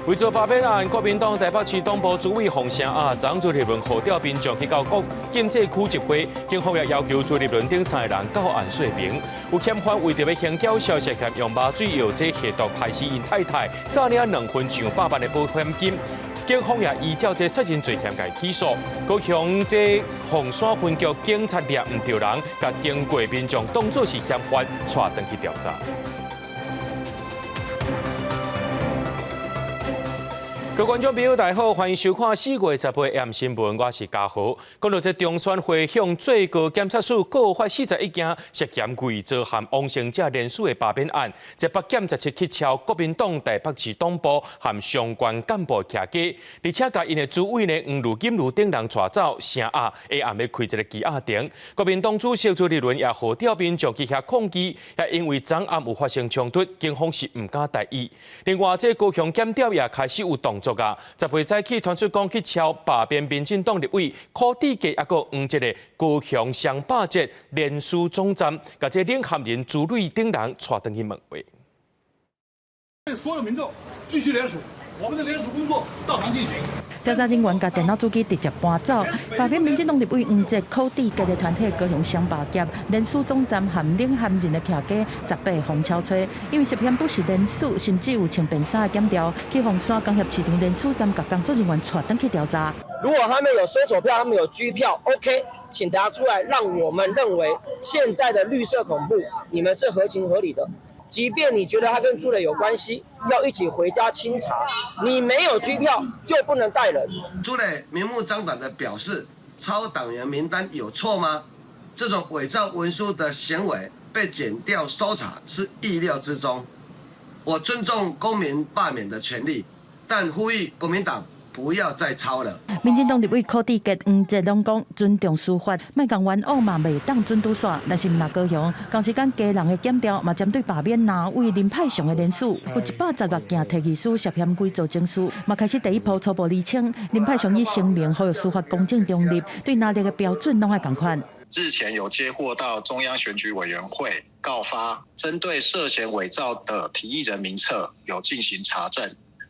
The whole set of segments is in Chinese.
为做罢免案，国民党台北市党部主委洪胜雅昨做立论号召民众去到各经济区集会，警方也要求做立论顶3个人到案说明。有嫌犯为着要行缴消息嫌用麻醉药剂下毒害死因太太，诈领2分上百万的保险金。警方也依照这杀人罪嫌来起诉，高雄这凤山分局警察抓唔到人，甲经过民众当作是嫌犯，带回去调查。各位观众朋友，大家好，欢迎收看4月10日 AM 新闻，我是嘉豪。讲到这中选会向最高检察署告发41件涉嫌伪造含王姓者联署的罢免案，这北检17去敲国民党台北市党部和相关干部徛家，而且甲因的主委呢黄如金如等人带走，声压下暗要开一个羁押庭。国民党主席朱立伦也号召民众去遐抗议，也因为昨暗有发生冲突，警方是唔敢大意。另外，这高雄检调也开始有动作啊！10月早起传出讲去敲罢免民进党立委柯志杰，也个黄一个高雄双百节联署总站，甲这领衔人朱瑞等人带登去问话。所有民众继续联署，我们的联署工作照常进行。调查人员甲电脑主机直接搬走，罢免民进党立委黄捷、柯志杰的团体高雄双百节联署总站和领衔人的徛家18封敲催，因为涉嫌不实联署，甚至有穿便衫的检调，去凤山工业市场联署站甲工作人员带登去调查。如果他们有搜索票，他们有拘票 ，OK， 请大家出来，让我们认为现在的绿色恐怖，你们是合情合理的。即便你觉得他跟朱磊有关系，要一起回家清查，你没有拘票就不能带人。朱磊明目张胆地表示抄党员名单有错吗？这种伪造文书的行为被检调搜查是意料之中。我尊重公民罢免的权利，但呼吁国民党不要再抄了。民进党立委柯志杰、黄捷拢讲尊重司法，莫讲冤枉嘛袂当准拄线。但是毋若高雄，同时间家人的检调嘛针对罢免哪位林派雄的联署，有116件提议书涉嫌伪造证书，嘛开始第一步初步厘清。林派雄已声明，呼吁司法公正中立，对哪类的标准拢爱同款。日前有接获到中央选举委员会告发，针对涉嫌伪造的提议人名册有进行查证，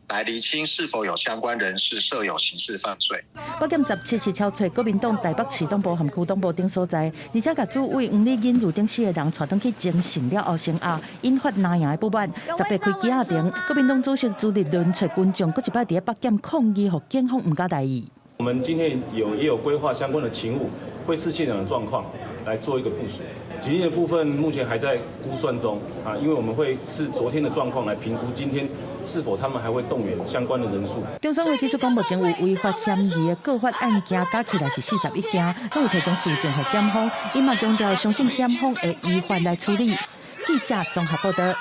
来厘清是否有相关人士涉有刑事犯罪。北检17是敲找国民党台北市党部和区党部等所在，而且甲主委黄丽欣如等4个人带登去侦讯了后声压，引发南洋的不满。10开羁押庭，国民党主席朱立伦找军众，搁一摆伫北检抗议，互警方唔敢大意。我们今天也有规划相关的勤务，会视现场的状况来做一个部署。警力的部分目前还在估算中啊，因为我们会视昨天的状况来评估今天是否他们还会动员相关的人数。中选会指出，讲目前有违法嫌疑的告发案件加起来是41件，拢有提供事证给检方。伊嘛强调，相信检方会依法来处理。记者综合报道。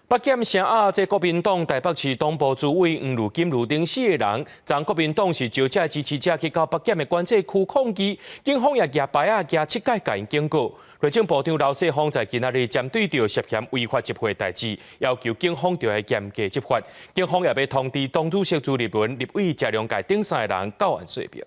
北检声压这国民党台北市党部主委黄如金如等4个人，昨国民党是招这支持者去到北检的管制区抗议，警方也举牌啊举7届甲因警告。内政部长刘世芳在今仔日针对着涉嫌违法集会代志，要求警方要严格执法。警方也要通知党主席朱立伦、立委谢良介等3个人到案说明。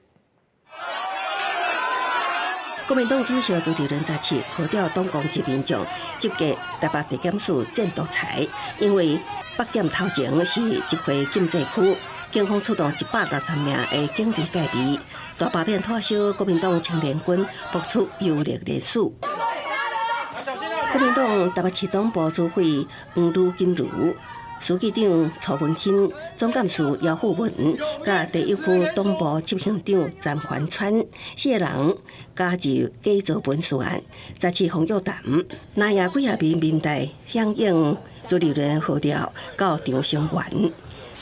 国民党主席朱立伦在此号召党公及民众集结台北地检署见独裁，因为北检头前是集会禁制区，警方出动160名的警力戒备，大罢免退休国民党青年军爆出有力联署。国民党台北市党部主委黄如金如、书记长曹文钦、总干事姚富文，甲第一区党部执行长詹环川4个人加入假造文书案，10次风约谈，南亚几下名民代响应朱立伦号召到场声援。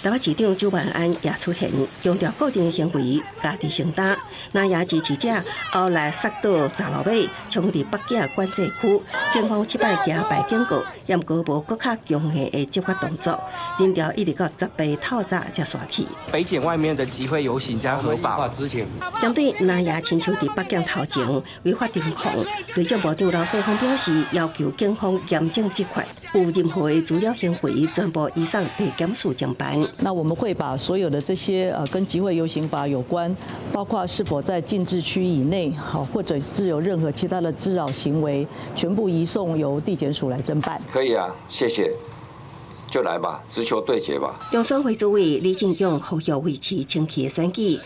台北市长周万安也出现，强调固定行为家己承担。南亚支持者后来杀到闸路尾，冲入北检管制区，警方7摆举牌警告，也无搁较强硬的执法动作，人潮一直到10透早才散去。北检外面的集会游行将合法之前，针对南亚亲像伫北检头前违法停控，内政部长刘世芳表示，要求警方严正执法，有任何的主要行为，全部移送地检署侦办。那我们会把所有的这些跟集会游行法有关，包括是否在禁制区以内，好，或者是有任何其他的滋扰行为，全部移送由地检署来侦办。可以啊，谢谢。就来吧，直球对决吧。中选会主委李进勇呼吁维持清气的选举，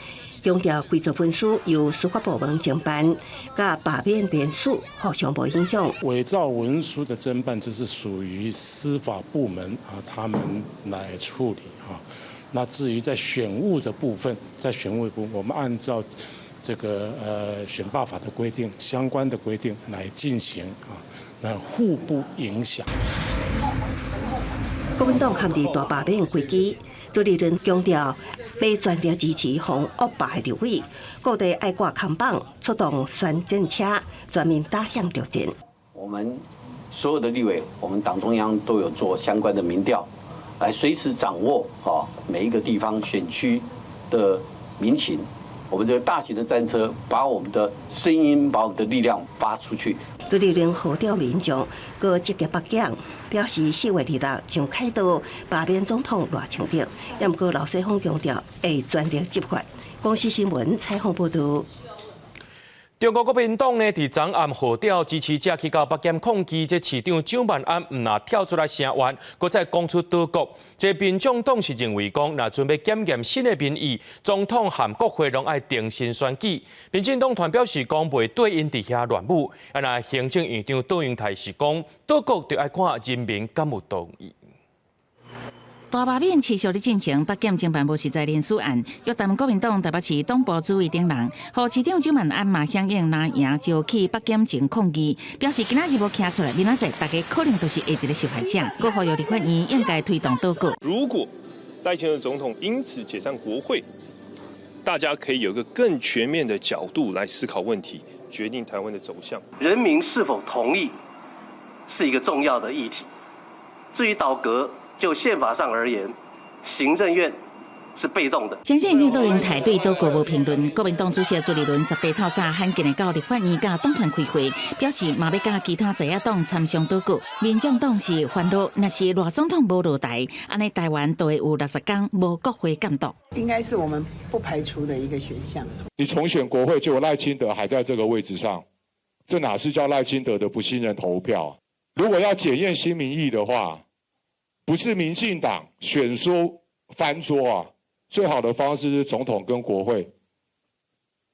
强调规则文书由司法部门承办，甲罢免联署互相无影响。伪造文书的侦办，这是属于司法部门他们来处理那至于在选务的部分，我们按照这个选罢法的规定，相关的规定来进行那互不影响。国民党含伫大罢免危机，朱立伦强调，要全力支持防恶霸的立委，各地爱挂扛棒，出动宣战车，全面打响六战。我们所有的立委，我们党中央都有做相关的民调，来随时掌握每一个地方选区的民情。我们这个大型的战车，把我们的声音、把我们的力量发出去。朱立伦号召民众各积极北检，表示4月26日上凯道罢免总统赖清德，也毋过老西方强调会全力执法。公视新闻采访报道。中国国民党呢，伫昨暗号召支持者去到北检抗议，这市长蒋万安唔拿跳出来声援，搁再讲出倒国。这民众党是认为讲，若准备检验新的民意，总统和国会拢爱重新选举。民进党团表示讲，袂对因伫遐乱舞。那行政院长杜英泰是讲，倒国就爱看人民敢有同意。大罢免持续咧进行，北检侦办无实在联署案，约谈国民党台北市党部主委等人，和市长蒋万安嘛响应拿赢就去北检前抗议，表示今仔日无站出来，明仔载大家可能都是下一个受害者。各呼吁立法院应该推动倒国。如果赖清德总统因此解散国会，大家可以有一个更全面的角度来思考问题，决定台湾的走向。人民是否同意是一个重要的议题。至于倒阁，就宪法上而言，行政院是被动的。行政院长杜英泰对倒国无评论。国民党主席朱立伦18号早罕见的到立法院甲党团开会，表示嘛要甲其他在野党参详倒国。民众党是烦恼，若是赖总统无落台，安尼台湾都会有60天无国会监督。应该是我们不排除的一个选项。你重选国会，结果赖清德还在这个位置上，这哪是叫赖清德的不信任投票？如果要检验新民意的话，不是民进党选书翻桌最好的方式是总统跟国会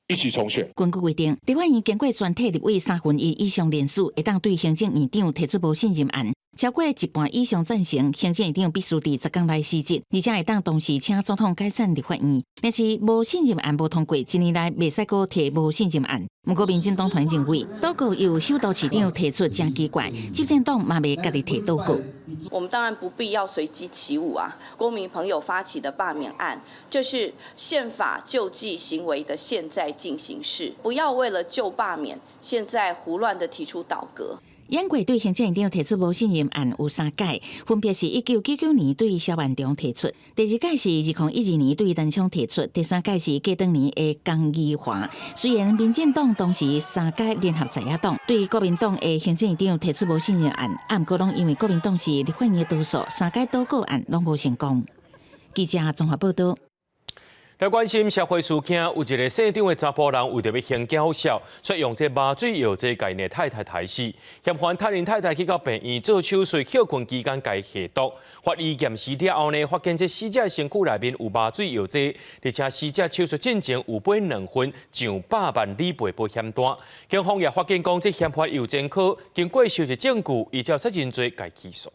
一起重选。根据规定，立法院经过全体立委1/3以上联署，会当对行政院长提出无信任案。超过一半以上赞成，行政院长必须伫10天内施职，而且会当同时请总统解散立法院。但是无信任案无通过，1年内袂使阁提无信任案。不过民进党团认为，倒国由首都市长提出真奇怪，执政党嘛袂家己提倒国。我们当然不必要随机起舞公民朋友发起的罢免案，这是宪法救济行为的现在进行式，不要为了就罢免，现在胡乱的提出倒阁。延过对行政院长提出无信任案有3届，分别是1999年对萧万长提出，第2届是2012年对陈昌提出，第3届是过当年的江宜华。虽然民进党当时3届联合在野党对国民党的行政院长提出无信任案，不过拢因为国民党是立法院的多数，3届倒国案拢无成功。记者综合报道。来关心社会事件，有一个姓张的查甫人为着要行奸小，却用这麻醉药剂把因太太害死。嫌犯趁因太太去到病院做手术休困期间，甲伊下毒。法医验尸了后呢，发现这死者身躯内面有麻醉药剂，而且死者手术进前有买2份上100万理赔保险单。警方也发现讲，这嫌犯有前科，经过收集证据，依照杀人罪该起诉。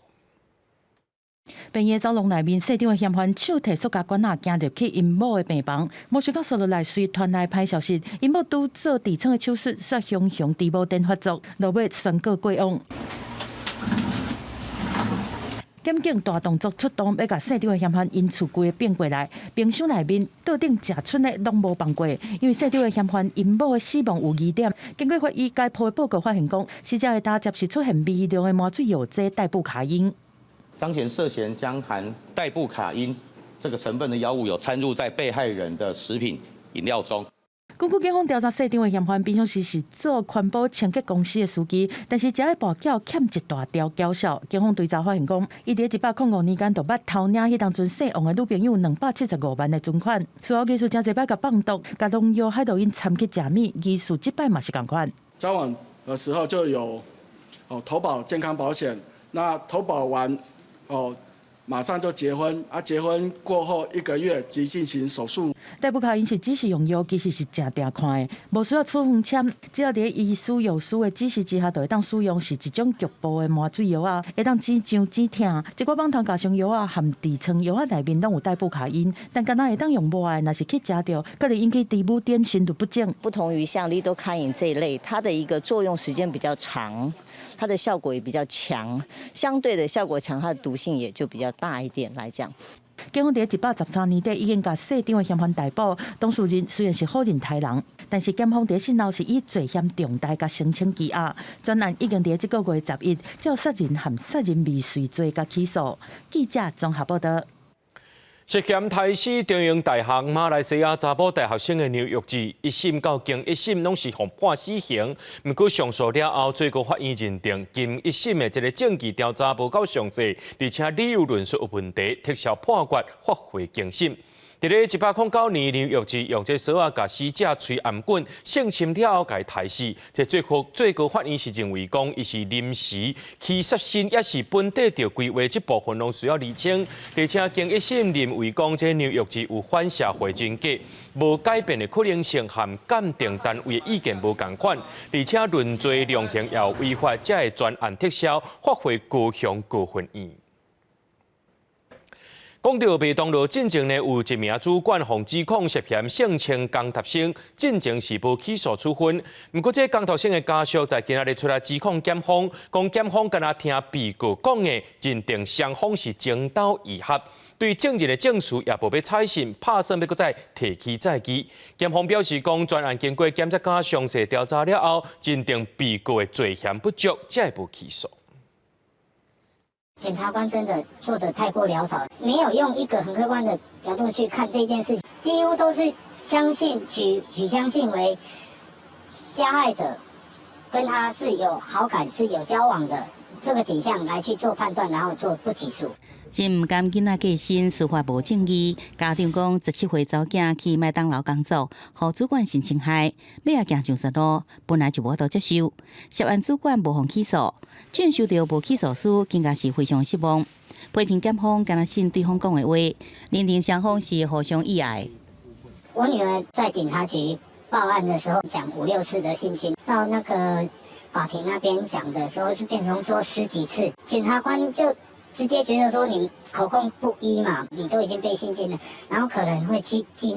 病院走廊内面，细张的嫌犯手提塑胶管行入去因某的病房，无想到锁落来，随传来歹消息，因某拄做痔疮的手术，却雄低母症发作，落尾宣告过往。检警大动作出动，要甲细张的嫌犯因厝柜变过来，冰箱内面桌顶食剩的拢无放过，因为细张的嫌犯因某的死亡有疑点。经过法医解剖的报告发现，讲死者的打接是出现微量的麻醉药剂代步卡因。彰显涉嫌将含代步卡因这个成分的药物有掺入在被害人的食品饮料中。根据警方调查，细张的嫌犯平常时是做环保清洁公司的司机，但是食的步脚欠一大条胶小。警方调查发现，讲伊伫105年间就捌偷领迄当阵姓王的女朋友275万的存款。事后技术真侪摆甲放毒，甲农药害到因参去食米，技术这摆嘛是同款。交往的时候就有投保健康保险，那投保完马上就结婚，结婚过后1个月即进行手术。逮捕卡因是指示用药，其实是正定看的，无需要处方签，只要伫医师药师的指示之下，就会当使用是一种局部的麻醉药啊，会当止胀止痛。一寡网通加上药啊含砥霜药啊内面拢有逮捕卡因，但敢若会当用无的，若是去食着，可能引起低母碘深度不正。不同于像利多卡因这一类，它的一个作用时间比较长，它的效果也比较强，相对的效果强，它的毒性也就比较大一点来讲。警方伫113年底已经甲涉长的嫌犯逮捕，当事人虽然是好人台人，但是检方伫讯后是以罪嫌重大甲性侵羁押。专案已经伫这个月11日，照杀人和杀人未遂罪甲起诉。记者综合报道。涉嫌杀死中央大学马来西亚查某大学生的刘玉志，一审到经一审拢是被判死刑。不过上诉了后，最高法院认定经一审的这个证据调查无够详细，而且理由论述有问题，撤销判决，发回更审。伫咧109年，刘玉志用这扫把甲死者吹暗棍性侵了后，甲伊杀死。这最高法院是认为讲，伊是临时，其杀身也是本地条规划这部分拢需要厘清。而且经一审认为讲，这刘玉志有反社会人格，无改变的可能性，和鉴定单位的意见无共款，而且论罪量刑也有违法，才会专案撤销，发回高雄高分院。讲到麦当劳进前呢，有一名主管被指控涉嫌性侵工读生，进前是无起诉处分。不过，这工读生的家属在今日出来指控检方，讲检方敢若听被告讲的，认定双方是情投意合。对证人的证词也无要采信，拍算要搁再提起再议。检方表示讲，专案经过检察官详细调查了后，认定被告的罪嫌不足，才会无起诉。检察官真的做得太过潦草，没有用一个很客观的角度去看这件事情，几乎都是相信取相信为加害者跟他是有好感、是有交往的这个倾向来去做判断，然后做不起诉。真毋甘囡仔过身，司法无正义。家长讲17岁查某囝去麦当劳工作，互主管性侵害，尾也行上实路，本来就无法度接受。涉案主管无予起诉，卷收到无起诉书，更加是非常失望。批评检方敢若信对方讲的话，认定双方是互相意爱。我女儿在警察局报案的时候讲5、6次的性侵，到那个法庭那边讲的时候是变成说10几次，检察官就直接觉得说你口供不一嘛，你都已经被性侵了，然后可能会去记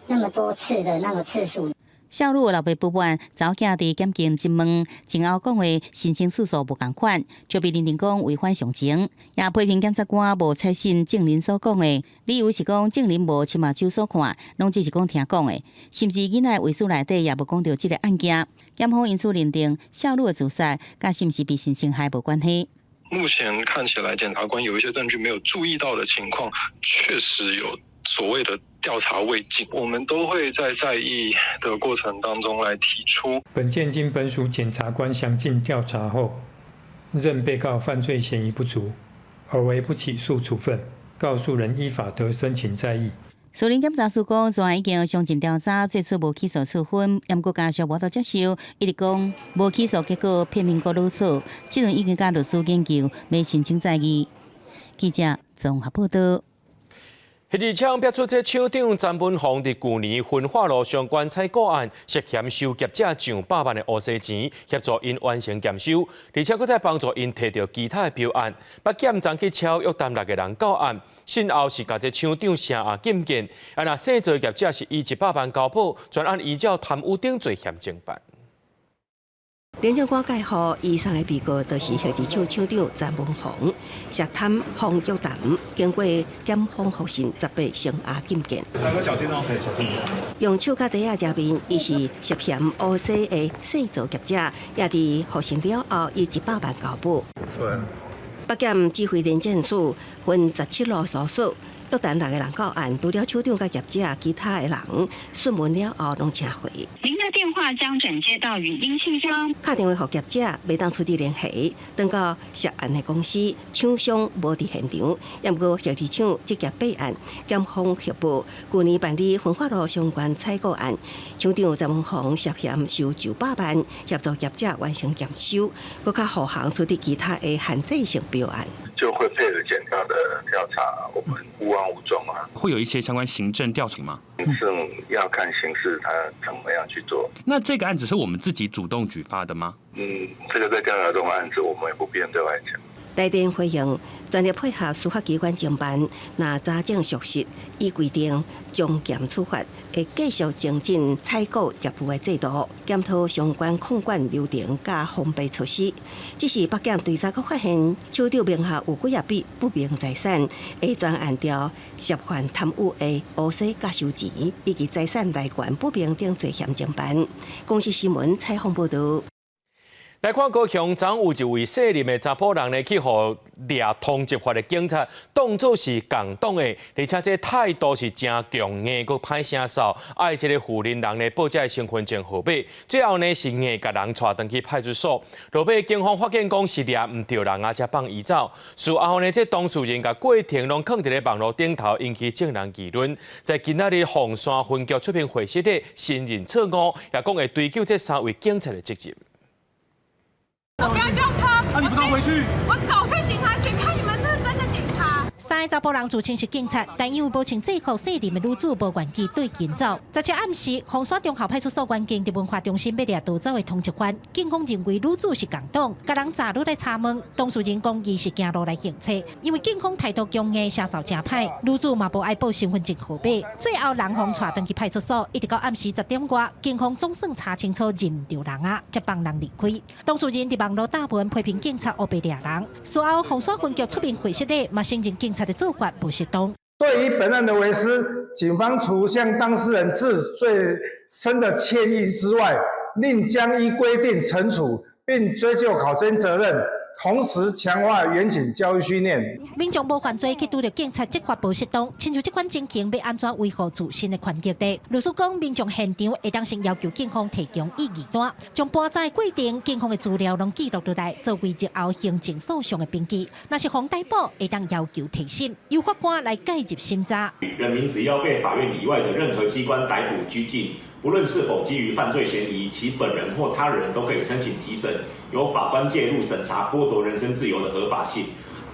那么多次的那个次数。少女的老爸不满，查某囝伫检警质问，前后讲话申请次数无共款，就被认定讲违反常情。也批评检察官无采信证人所讲的，理由是讲证人无亲目睭所看，拢只是讲听讲的，甚至囡仔遗书内底也无讲到这个案件。检方因此认定少女的自杀，甲是毋是被性侵害无关系。目前看起来，检察官有一些证据没有注意到的情况，确实有所谓的调查未尽，我们都会在议的过程当中来提出。本件经本署检察官详尽调查后，认被告犯罪嫌疑不足，而为不起诉处分，告诉人依法得申请再议。树林检察署讲，专案已经详尽调查，最初无起诉处分，不过家属无法接受，一直讲无起诉结果片面过如此，这轮已经甲律师研究，要申请再议。记者综合报道。迄日枪逼出这厂长詹本宏伫去年焚化炉相关采购案，涉嫌收业者上百万的乌西钱，协助因完成验收，而且搁再帮助因摕到其他的标案。北检昨去敲约谈6个人到案，讯后是甲这厂长声下禁见，若细做业者是以100万交保，专案依照贪污等罪嫌侦办。廉政官介护以上的被告，都是核子厂厂长詹文宏，涉贪放约谈，经过检方复审18声押禁见。用手甲底下证明，伊是涉嫌乌西的细作业者，也伫复审了后，以100万交保。北检指挥廉政署分17路所属。约谈6个人到案，除了厂长甲业者，其他的人讯问了后，拢请回。您的电话将转接到语音信箱。打电话给业者，未当出地联系，等到涉案的公司，厂商无伫现场，也毋过核子厂积极备案，检方协助去年办理焚化炉相关采购案，厂长詹文宏涉嫌收900万，协助业者完成验收，搁较护航出的其他的限制性标案。就会配合检调的调查，我们无枉无状啊。会有一些相关行政调查吗？行政要看刑事他怎么样去做。那这个案子是我们自己主动举发的吗？这个在调查这种案子，我们也不便对外讲。台电回应，全力配合司法机关侦办，若查证属实，依规定将检处罚，会继续精进采购业务的制度，检讨相关控管流程甲防备措施。只是北检调查局发现，厂长名下有几啊笔不明财产，会专按照涉犯贪污的乌洗甲收钱，以及财产来源不明等罪嫌侦办。公司新闻采访报道。来看高雄，昨有一位涉任的查甫人呢，去互掠通缉法的警察当作是共党的，而且这态度是真强硬，佮歹声扫，爱这个负责人呢报这身份证号码，最后呢是硬甲人带登去派出所。落尾警方发现讲是掠唔对人啊，才放移走。事后呢，这当事人甲过程拢放伫咧网络顶头，引起众人议论。在今仔日凤山分局出面会室的新人测误，也讲会追究这3位警察的责任。我不要叫车！啊，你不能回去！我走去警察局看你们是不是真的警察。3个查甫人自称是警察，但因为无穿制服，涉任的女子无愿意对警走。昨天暗时，凤山中校派出所员警伫文化中心要掠逃走的通缉犯，警方认为女子是共党，甲人查女来查问，当事人讲伊是行路来行车，因为警方态度强硬，声扫真歹，女子嘛无爱报身份证号码，最后人方带登去派出所，一直到暗时10点外，警方总算查清楚认唔到人啊，才放人离开。当事人伫网络打文批评警察恶被掠人，事后凤山分局出面会室内，嘛承认警察的做法不适当。对于本案的为师，警方除向当事人致最深的歉意之外，另将依规定惩处，并追究考侦责任。同时强化远警教育训练。民众无犯罪，去拄到警察执法不适当，亲像这款情形要安怎维护自身的权益呢？律师讲，民众现场会当先要求警方提供异议单，将搬载过程、警方的资料拢记录落来，作为日后行政诉讼的凭据。若是妨逮捕，会当要求提审，由法官来介入审查。人民只要被法院以外的任何机关逮捕拘禁，不论是否基于犯罪嫌疑，其本人或他人都可以申请提审，由法官介入审查剥夺人身自由的合法性。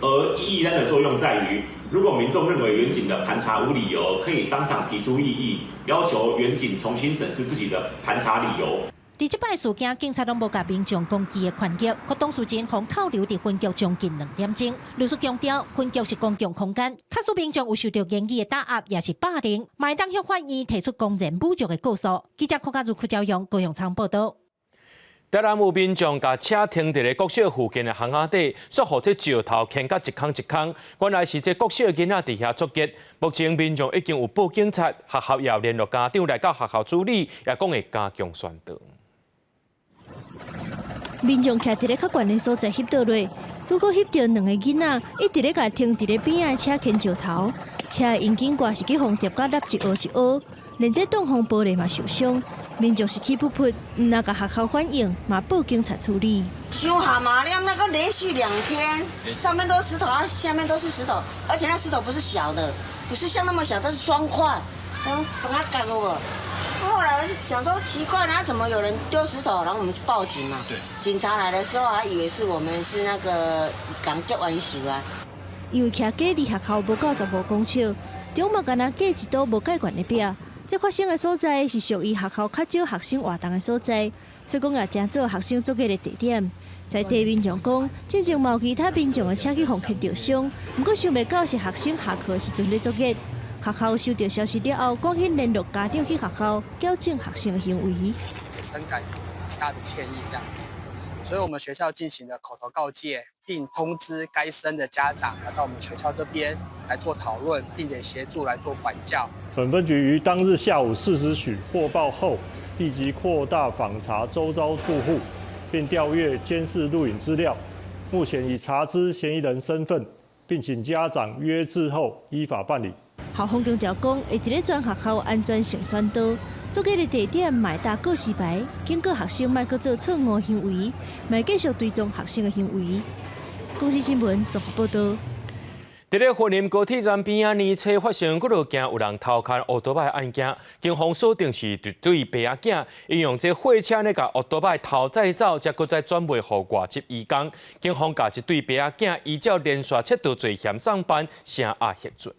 而异议单的作用在于，如果民众认为远警的盘查无理由，可以当场提出异议，要求远警重新审视自己的盘查理由。伫这摆事件，警察拢无甲民众攻击的权益，可当事人互扣留伫分局将近2点钟。律师强调，分局是公共空间，假使民众有受到言语的打压，也是霸凌，嘛当向法院提出公然侮辱的告诉。记者柯家如柯朝阳高雄场报道。台南有民众把车停伫咧国小附近的巷仔底，说互这石头牵甲一空一空，原来是这国小囡仔伫遐作业。目前民众已经有报警察，学校也联络家长来到学校处理，也讲会加强宣导。民众徛伫咧较悬的所在翕倒落，如果翕到2个囡仔一直咧甲停伫咧边仔车牵石头，车的引擎挂是去互跌甲凹一凹一凹，连这挡风玻璃嘛受伤。民众是气噗噗，唔那甲学校反映，嘛报警察处理。修蛤蟆链那个连续2天，上面都是石头，啊，下面都是石头，而且那石头不是小的，不是像那么小，都是砖块，怎么赶了？后来我就想说奇怪，那怎么有人丢石头？然后我们就报警嘛。对。警察来的时候还以为是我们是那个刚结完修啊。因为徛隔离学校无到15公尺，中嘛敢若隔一堵无介悬的壁。这发生的所在是属于学校较少学生活动的所在，所以讲也真做学生作业的地点。在地民众讲，真正嘛有其他民众的车去互牵着伤，不过想袂到是学生下课时阵咧作业。学校收到消息了后，赶紧联络家长去学校矫正学生的行为。深感很大的歉意，这样子，所以我们学校进行了口头告诫，并通知该生的家长来到我们学校这边来做讨论，并且协助来做管教。本分局于当日下午4时许获报后，立即扩大访查周遭住户，并调阅监视录影资料，目前已查知嫌疑人身份，并请家长约制后依法办理。校方强调讲，会伫咧全学校安全性宣导，作业的地点卖打告示牌，警告学生莫去做错误行为，莫继续追踪学生的行为。公司新闻综合报道。伫咧云林高铁站边仔年初发生嗰路件有人偷牵奥多拜案件，警方锁定是对爸仔囝，因用这货车呢甲奥多拜偷载走，才搁再转卖互外籍移工。警方甲一对爸仔囝依照连续窃盗罪嫌上班，声压核准。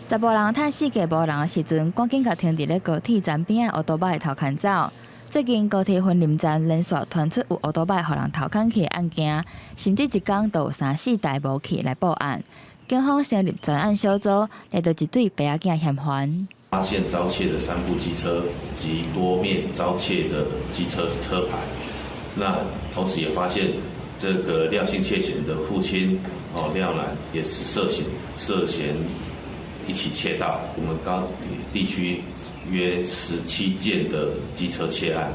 查甫人趁世界无人的时阵，赶紧甲停伫咧高铁站边仔奥多拜偷牵走。最近高铁云林站连续传出有奥多拜互人偷牵去的案件，甚至一天都有3、4台无去来报案。警方成立专案小组，来到一对爸仔囝嫌犯。发现遭窃的3部机车及多面遭窃的机车车牌，那同时也发现这个廖姓窃嫌的父亲廖兰也是涉嫌一起窃盗我们高铁地区约17件的机车窃案。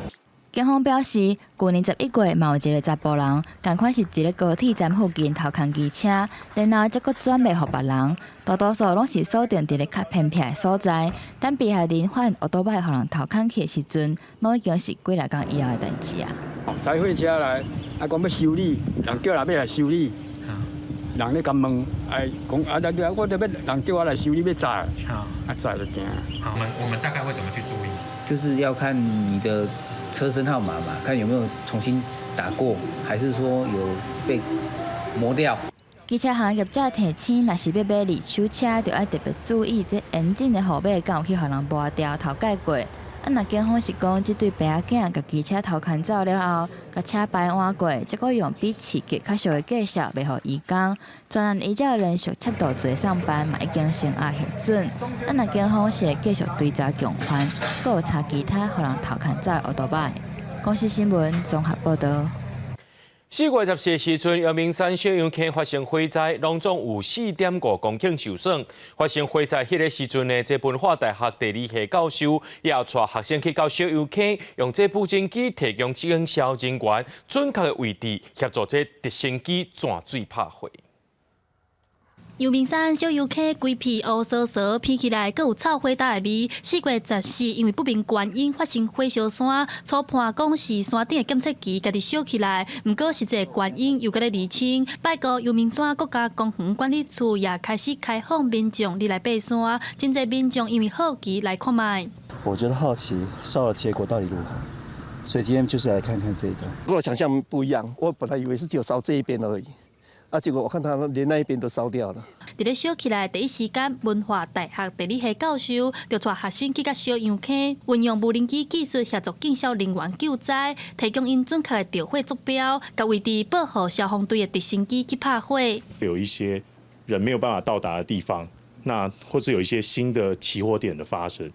警方表示，去年11月，嘛有一个查甫人，同款是伫咧高铁站附近偷牵机车，然后再搁转卖互别人。大多数拢是锁定伫咧较偏僻的所在，等被害人发现奥多拜互人偷牵去的时阵，拢已经是几来工以后的代志啊。载货车来，讲要修理，人叫人要来修理，人咧甲问，讲我要人叫我来修理要载，载就惊。我们大概会怎么去注意？就是要看你的车身号码嘛，看有没有重新打过，还是说有被磨掉。机车行业者提醒，若是要买二手车，就要特别注意这严禁的号码敢有去互人磨掉、偷改过。若警方是讲，这对爸仔囝甲机车偷牵走了后，甲车牌换过，再搁用比市价较俗的价值卖互移工。专案依照连续窃盗罪上班，嘛已经声压核准。若警方是会继续追查共犯，搁有查其他互人偷牵走的奥多拜。公司新闻综合报道。4月14日时阵，阳明山小杨溪发生火灾，拢总有4.5公顷受损。发生火灾迄个时阵呢，这文化大学地理系教授也带学生去到小杨溪，用这无人机提供警消人员准确的位置，协助这直升机转水拍火。阳明山小油溪规片乌糟糟，闻起来阁有臭火大的味。4月14日，因为不明原因发生火烧山，初判讲是山顶的检测器家己烧起来，毋过实际原因又搁咧厘清。拜过阳明山国家公园管理处也开始开放民众入来爬山，真侪民众因为好奇来看卖。我觉得好奇烧的结果到底如何，所以今天就是来看看这一段。跟我想象不一样，我本来以为是只有烧这一边而已。结果我看他连那一边都烧掉了。伫咧烧起来第一时间，文化大学地理系教授就带学生去甲小杨溪，运用无人机技术协助警消人员救灾，提供因准确的调火坐标，甲位置保护消防队的直升机去拍火。有一些人没有办法到达的地方，那或是有一些新的起火点的发生，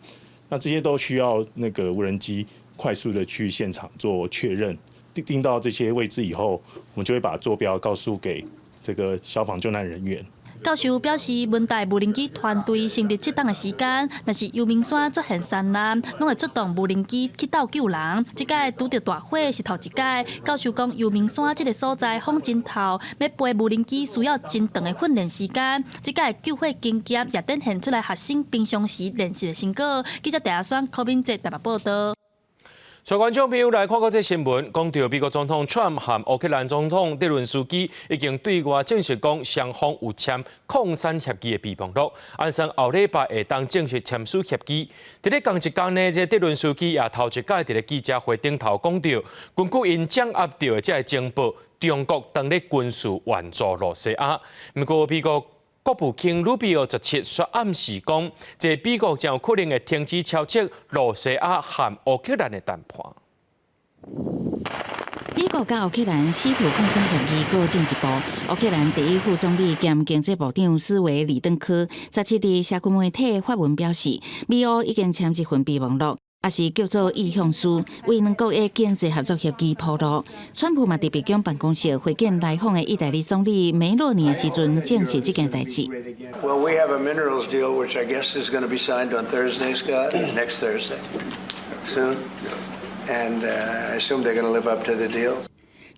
那这些都需要那个无人机快速的去现场做确认，定到这些位置以后，我们就会把坐标告诉给这个消防救难人员。教授表示，温带无人机团队成立适当的时间，若是阳明山出现山难，拢会出动无人机去斗救人。这届拄到大火是头一届。教授讲，阳明山这个所在风真透，要飞无人机需要真长的训练时间。这届救火经验也展现出来学生平常时练习的成果。记者戴亚轩、柯敏哲台北报道。全观众朋友来看过这新闻，讲到美国总统 Trump 和乌克兰总统泽伦斯基已经对外证实讲双方有签扩散协议的备忘录，按算后礼拜会当正式签署协议。伫咧同一天呢，这泽伦斯基也头一届伫咧记者会顶头讲到，根据因掌握到的这情报，中国当咧军事援助罗西亚。不过美国国务卿鲁比奥17说暗示讲，这美国将有可能会停止敲击罗西亚和乌克兰的谈判。美国甲乌克兰试图扩散协议更进一步。乌克兰第一副总理兼经济部长斯维里登科17日社群媒体发文表示，美乌已经签一份备忘录，也是叫做意向书，为两国的经济合作协议铺路。川普嘛伫白宫办公室会见来访的意大利总理梅洛尼的时阵，证实这件代志。Well, we have a minerals deal, which I guess is going to be signed on Thursday, Scott, next Thursday, soon, and I assume they're going to live up to the deal.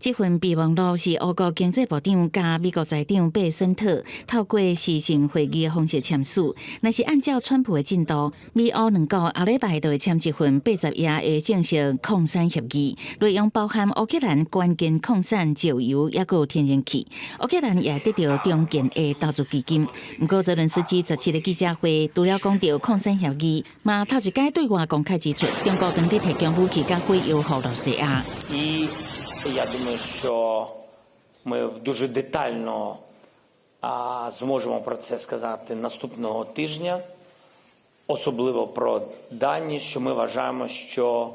这份备忘录是俄国经济部长加美国财长贝森特透过视讯会议的方式签署。若是按照川普的进度，美欧两国后礼拜就会签一份80页的正式矿产协议，内容包含乌克兰关键矿产石油也有天然气。乌克兰也得到中建的投资基金。不过泽伦斯基17日记者会除了讲到矿产协议，嘛头一届对外公开指出，中国当地提供武器甲火药予罗西亚。Я думаю, що ми дуже детально зможемо про це сказати наступного тижня, особливо про дані, що ми вважаємо, що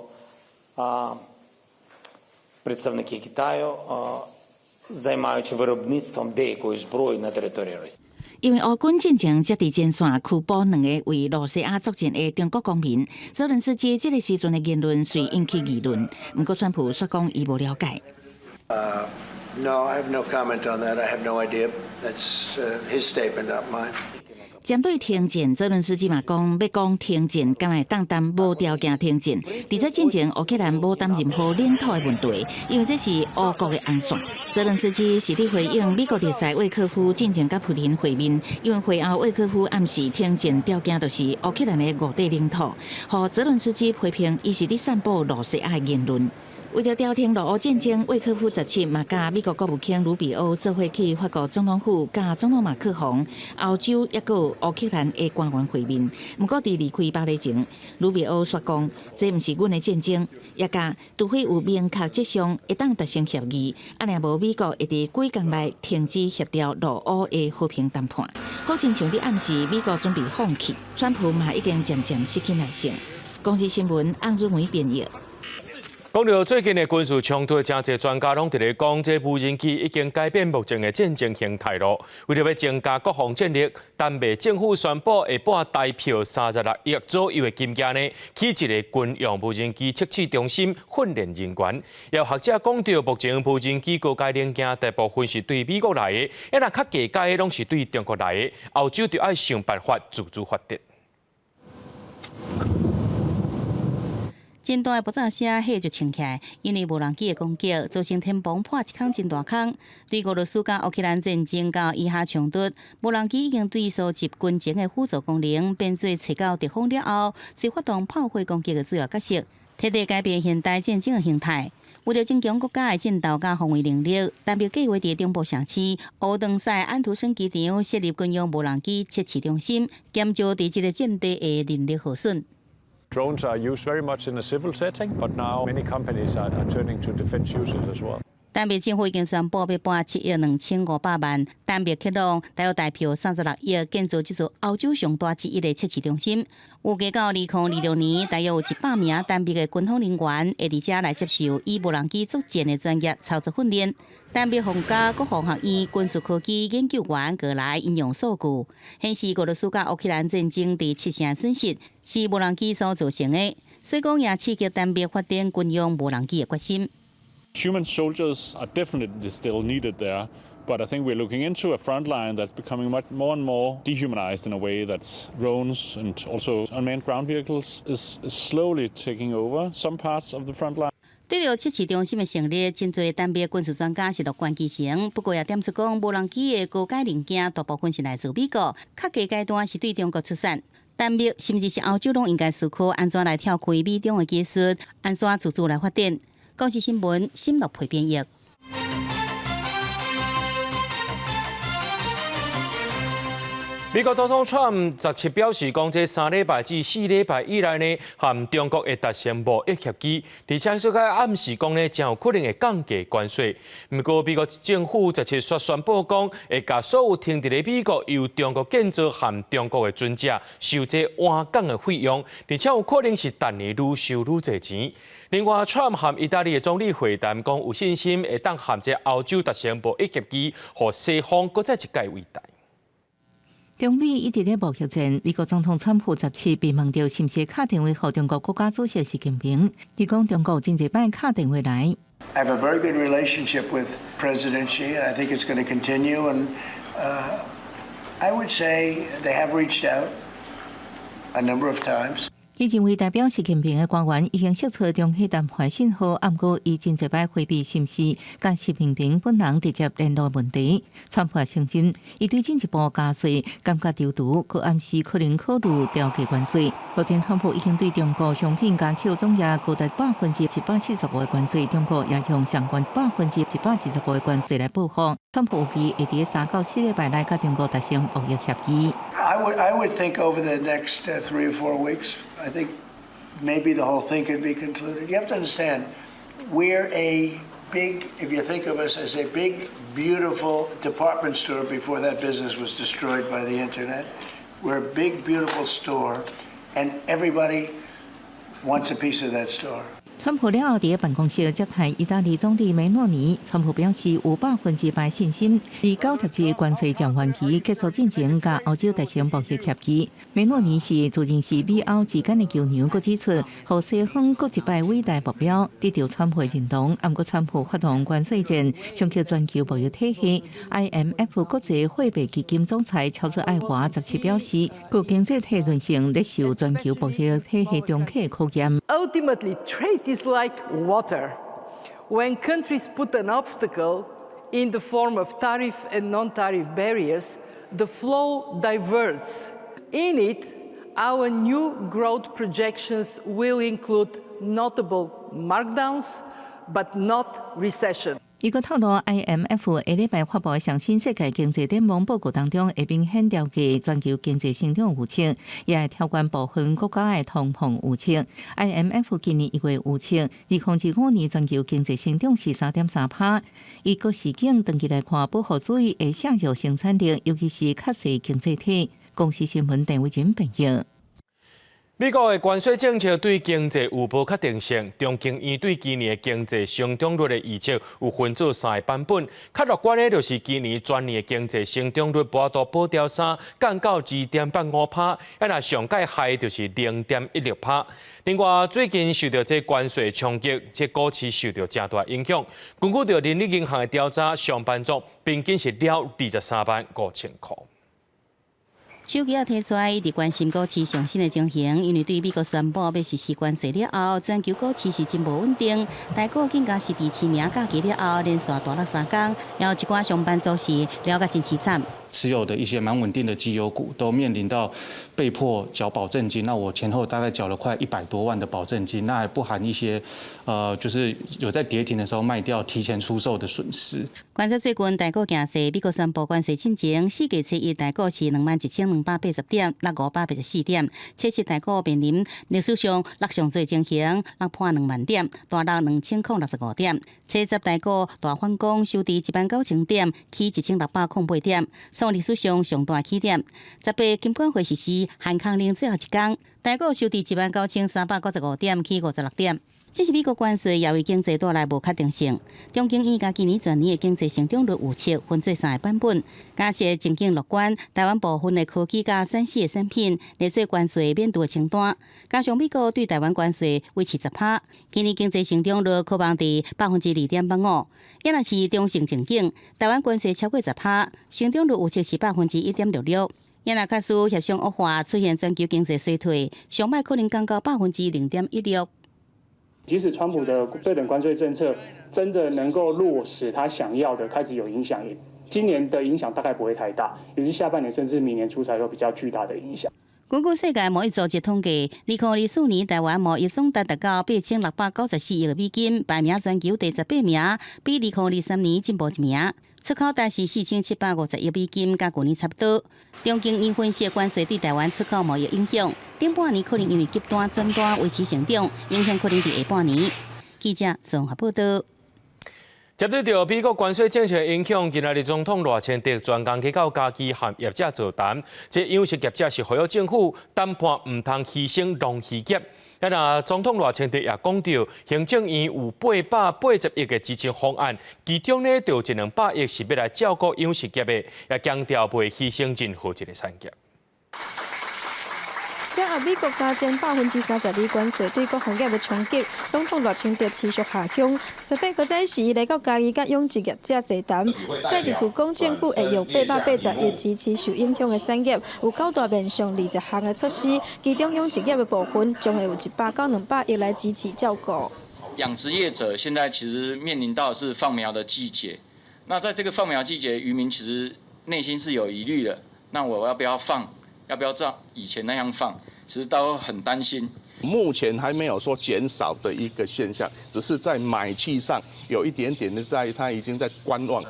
представники Китаю займаються виробництвом деякої зброї на території Росії. 因为俄军进前接伫前线拘捕2个为罗西亚作战的中国公民，泽伦斯基这个时阵的言论虽引起议论，不过川普说讲伊无了解。No, I have no comment on that. I have no idea. That's his statement, not mine. 针对停战，泽伦斯基嘛讲，要讲停战，敢会当担无条件停战。伫这进前，乌克兰无担任何领土的问题，因为这是俄国的安全。泽伦斯基是伫回应美国特使魏科夫进前甲普林会面，因为会后魏科夫暗示停战条件就是乌克兰的5地领土，互泽伦斯基批评伊是伫散布罗西亚的言论。为了调停俄乌战争，魏科夫17嘛甲美国国务卿鲁比欧做伙去法国总统府，甲总统马克宏、欧洲也有乌克兰的官员会面。不过伫离开巴黎前，鲁比欧说讲，这毋是阮的战争，也甲除非有明确迹象会当达成协议，安尼无美国会伫几天内停止协调俄乌的和平谈判。好亲像伫暗示美国准备放弃，川普嘛已经渐渐失去耐性。公司新闻洪润梅编译。讲到最近的军事冲突，真侪专家拢伫咧讲，这无人机已经改变目前的战争形态咯。为了要增加国防战力，丹麦政府宣布会拨大票36亿左右的金额呢，起一个军用无人机测试中心训练人员。也有学者讲到，目前无人机高阶零件大部分是对美国来的，若较低阶的拢是对中国来的。欧洲就要想办法自主发展。真大的爆炸声火就冲起来，因为无人机的攻击，造成天崩破一坑真大坑。对俄罗斯甲乌克兰战争到以下冲突，无人机已经对所集军情的辅助功能变做找到敌方了后，是发动炮火攻击的主要角色，彻底改变现代战争的形态。为了增强国家的战斗甲防卫能力，丹麦计划伫中部城市乌登塞安图森机场设立军用无人机测试中心，减少伫这个战地的人力耗损。Drones are used very much in a civil setting, but now many companies are turning to defense users as well. 丹麦政府已经宣布要拨7亿2500万丹麦克朗，大约大票36亿，建造这座欧洲上大之一的测试中心。预计到2026年，大约有100名丹麦的军方人员会伫遮来接受以无人机作战的专业操作训练。丹麦皇家国防学院军事科技研究员过来引用数据，显示俄罗斯甲乌克兰战争第7成损失是无人机所造成的，所以讲也刺激丹麦发展军用无人机的决心。Human soldiers are definitely still needed there, but I think we're looking into a front line that's becoming much more and more dehumanized in a way that drones and also unmanned ground vehicles is slowly taking over some parts of the front line. 对着测试中心的成立，真侪丹麦军事专家是乐观其成。不过也点出讲，无人机的高阶零件大部分是来自美国，较低阶段是对中国出产。丹麦甚至是欧洲拢应该思考安怎来跳开美中的技术，安怎自主来发展。公司新闻新乐培编译。美国总统川普17表示，讲这3礼拜至4礼拜以来呢，和中国会达成贸易协议，而且说暗示讲呢，将有可能会降低关税。不过，美国政府17宣布讲，会甲所有停伫咧美国由中国建造和中国的船只收这换港的费用，而且有可能是逐年愈收愈侪钱。另外，川普和意大利的总理会谈，讲有信心会当和这欧洲达成贸易协议，和西方搁再一届伟大。中美一直咧贸易战，美国总统川普17被问到是毋是打电话给中国国家主席习近平，伊讲中国真侪摆打电话来。I have a very good relationship with President Xi, and I think it's going to continue. And I would say they have reached out a number of times. 已认为代表习近平的官员已经释出中迄谈判信号，不过伊真侪摆回避心思，甲习近平本人直接联络问题。川普承认，伊对进一步加税感觉丢毒，佮暗示可能考虑调低关税。目前川普已经对中国商品加扣总额高达145%的关税，中国也向相关125%的关税来报复。川普有期会伫3到4礼拜内甲中国达成贸易协议。I would think over the next 3 or 4 weeks, I think maybe the whole thing could be concluded. You have to understand, we're a big, if you think of us as a big, beautiful department store before that business was destroyed by the internet. We're a big, beautiful store, and everybody wants a piece of that store. 川普了后，伫办公室接待意大利总理梅诺尼。川普表示有100%信心，以90日关税暂缓期结束进前，甲欧洲达成贸易协议。梅诺尼是自认是美欧之间的桥梁，佮指出，互西方各一摆伟大目标得到川普认同。不过，川普发动关税战，冲击全球贸易体系。IMF 国际货币基金总裁乔治艾华17表示，各经济体韧性咧受全球贸易体系中期的考验。Ultimately, trade is like water. When countries put an obstacle in the form of tariff and non-tariff barriers, the flow diverts. In it, our new growth projections will include notable markdowns, but not recession. 伊个透露 ，IMF 下礼拜发布的上新世界经济展望报告当中，会明显调低全球经济成长预测，也会调高部分国家的通膨预测。IMF 今年1月预测，2025年全球经济成长是3.3%。伊个事件长期来看，保护主义会削弱生产力，尤其是较细经济体。公司新闻陈伟仁报道。美国的关税政策对经济有无确定性？中经院对今年的经济成长率的预测有分做3个版本。较乐观的就是今年全年的经济成长率波度保调3，降到2.85%，若上届害就是 0.16%。另外，最近受到这关税冲击，这股市受到正大影响。根据着人力银行的调查，上班族平均是了23.5块。手机也提出来，伊伫关心股市上升的情形，因为对美国宣布要实施关税了后，全球股市是真无稳定。台股更加是伫清明假期了后连续大落3天，然后一寡上班族是了解真凄惨。持有的一些蛮稳定的绩优股都面临到被迫缴保证金，那我前后大概缴了快100多万的保证金，那还不含一些就是有在跌停的时候卖掉、提前出售的损失。观察最近台股行势，美国宣布关税进前，4月7日台股是21280点，落584点，7日台股面临历史上落上最情形，落破2万点，大落2065点。7日台股大反攻，收伫19000点，起1608点。创历史上上大起点。18金管会实施限空令最后一天，台股收伫19395点，起56点。这是美国关税也为经济带来无确定性。中经院甲今年全年的经济成长率预测分做3个版本，假设前景乐观，台湾部分的科技甲产的产品列做关税免除的清单，加上美国对台湾关税维持10%，今年经济成长率可望伫2.85%。也若是中性前景，台湾关税超过10%，成长率预测是1.66%。也若假使协商恶化，出现全球经济衰退，上摆可能降到0.16%。即使川普的对等关税政策真的能够落实他想要的，开始有影响，今年的影响大概不会太大，尤其下半年甚至明年初才有比较巨大的影响。根据世界贸易组织统计，2024年台湾贸易总值达到8694亿美金，排名全球第18名，比2023年进步1名。出口达是4750亿美金，甲去年差不多。中经院分析关税对台湾出口贸易影响，顶半年可能因为极端转单维持成长，影响可能伫下半年。记者综合报道。接对着美国关税政策的影响，今日总统赖清德专工去到家己和业者座谈，这养殖业者是呼吁政府谈判唔通牺牲农渔业。总统赖清德也讲到，行政院有880亿的支持方案，其中呢就100亿是要来照顾养殖业的，也强调袂牺牲任何一个产业。掌握美国加征32%关税对各行业的冲击，总统热情着持续下乡。这边搁再是来到嘉义甲养殖业者座谈，再一次讲政府会用880亿支持受影响的产业，有9大面向20项的措施，其中养殖业的部分将会有100到200亿来支持照顾。养殖业者现在其实面临到的是放苗的季节，那在这个放苗季节，渔民其实内心是有疑虑的。那我要不要放？要不要照以前那样放？其实都很担心。目前还没有说减少的一个现象，只是在买气上有一点点的它已经在观望。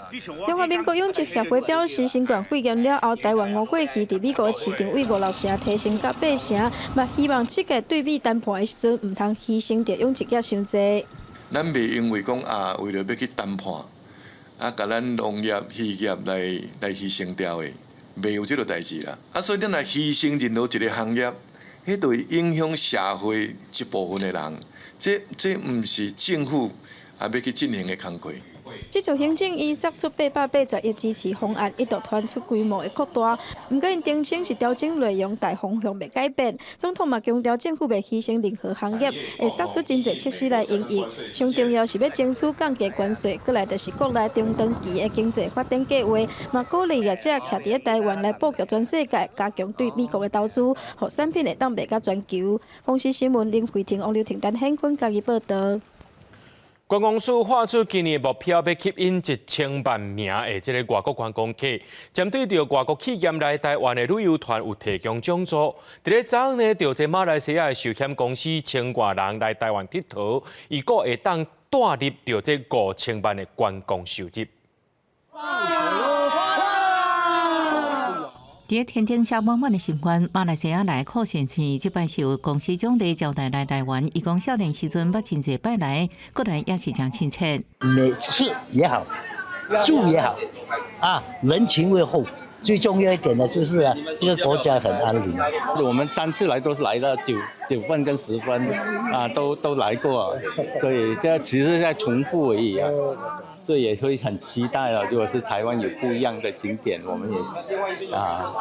中华民国养殖协会表示，新冠肺炎了后，台湾五过期伫美国的市场为5-6成提升到8成，嘛希望这个对比谈判的时阵，唔通牺牲着养殖业伤济。咱袂因为讲为了要去谈判，甲咱农业、渔业来牺牲掉的，袂有这个代志啦。所以咱来牺牲任何一个行业。迄对影响社会一部分的人，这唔是政府要去进行的工作。这组行政院释出880亿支持方案，一度传出规模会扩大。不过因澄清是调整内容，大方向未改变。总统嘛强调，政府未牺牲任何行业，会释出真侪措施来应应。上重要是要争取降低关税，过来就是国内中长期的经济发展计划，嘛鼓励业者徛伫台湾来布局全世界，加强对美国的投资，让产品会当卖到全球。风时新闻林慧婷、王柳婷、陈显坤家己报道。观光署画出今年目标，要吸引1000万名的这个外国观光客。针对着外国企业来台湾的旅游团有提供奖助。伫咧早呢，就这马来西亚的寿险公司千外人来台湾佚佗，伊个会当带入着这5000万的观光收入。在天顶下满满的新冠，马来西亚来考县市，即摆是有公司奖励招待来台湾。伊讲少年时阵捌真侪摆来，过来也是真亲切。每次也好，住也好，人情味厚。最重要一点的就是这个国家很安宁。我们3次来都是来到9份跟10分，都来过，所以这其实是在重复而已啊。所以也会很期待了，如果是台湾有不一样的景点，我们也